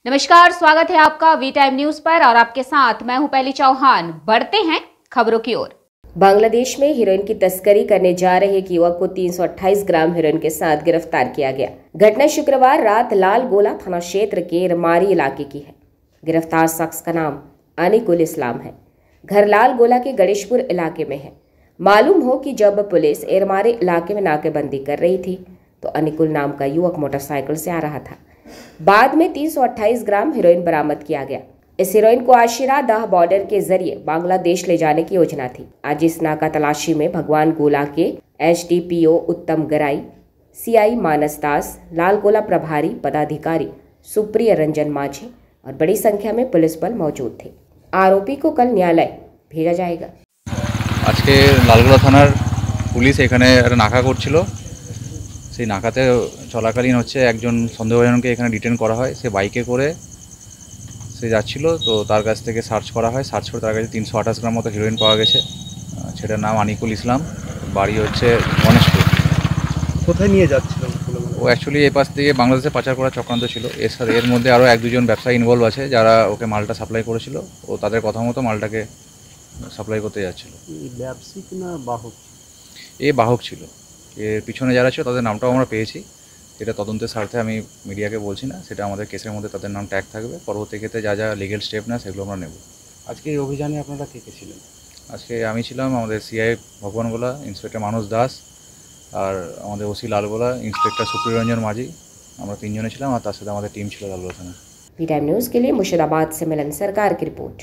नमस्कार, स्वागत है आपका वी टाइम न्यूज पर और आपके साथ मैं हूं पहली चौहान। बढ़ते हैं खबरों की ओर। बांग्लादेश में हीरोइन की तस्करी करने जा रहे एक युवक को 328 ग्राम हीरोइन के साथ गिरफ्तार किया गया। घटना शुक्रवार रात लाल गोला थाना क्षेत्र के एरमारी इलाके की है। गिरफ्तार शख्स का नाम अनिकुल इस्लाम है। घर लाल गोला के गणेशपुर इलाके में है। मालूम हो कि जब पुलिस एरमारी इलाके में नाकेबंदी कर रही थी तो अनिकुल नाम का युवक मोटरसाइकिल से आ रहा था। बाद में 328 ग्राम हीरोइन बरामद किया गया। इस हीरोइन को आशिरा दाह बॉर्डर के जरिए बांग्लादेश ले जाने की योजना थी। आज इस नाका तलाशी में भगवान गोला के HDPO उत्तम गराई, CI मानस दास, लाल गोला प्रभारी पदाधिकारी सुप्रिय रंजन माझी और बड़ी संख्या में पुलिस बल मौजूद थे। आरोपी को कल न्यायालय भेजा जाएगा। आज के लालगोला थानार पुलिस एखाने नाका करछिलो। সেই নাকাতে চলাকালীন হচ্ছে একজন সন্দেহজনকে এখানে ডিটেন করা হয়। সে বাইকে করে সে যাচ্ছিল, তো তার কাছ থেকে সার্চ করা হয়। সার্চ করে তার কাছে 328 গ্রাম মতো হিরোইন পাওয়া গেছে। সেটার নাম আনিকুল ইসলাম, বাড়ি হচ্ছে গণেশপুর। কোথায় নিয়ে যাচ্ছিল? ও অ্যাকচুয়ালি এই পাশ থেকে বাংলাদেশে পাচার করার চক্রান্ত ছিল। এর মধ্যে আরও 1-2 জন ব্যবসায়ী ইনভলভ আছে যারা ওকে মালটা সাপ্লাই করেছিল। ও তাদের কথা মতো মালটাকে সাপ্লাই করতে যাচ্ছিল। ব্যবসায়িক না বাহক? এ বাহক ছিল। এর পিছনে যারা ছিল তাদের নামটাও আমরা পেয়েছি। এটা তদন্তের স্বার্থে আমি মিডিয়াকে বলছি না, সেটা আমাদের কেসের মধ্যে তাদের নাম ট্যাগ থাকবে। পরবর্তী ক্ষেত্রে যা যা লিগ্যাল স্টেপ না সেগুলো আমরা নেব। আজকে এই অভিযানে আপনারা কে কে ছিলেন? আজকে আমি ছিলাম, আমাদের CI ভগবান গোলা, ইন্সপেক্টর মানস দাস আর আমাদের OC লালগোলা, ইন্সপেক্টর সুপ্রিয় রঞ্জন माझी। আমরা 3 জনে ছিলাম আর তার সাথে আমাদের টিম ছিল লালগোলা থানা। वी टाइम न्यूज के लिए मुर्शिदाबाद से मिलन सरकार की रिपोर्ट।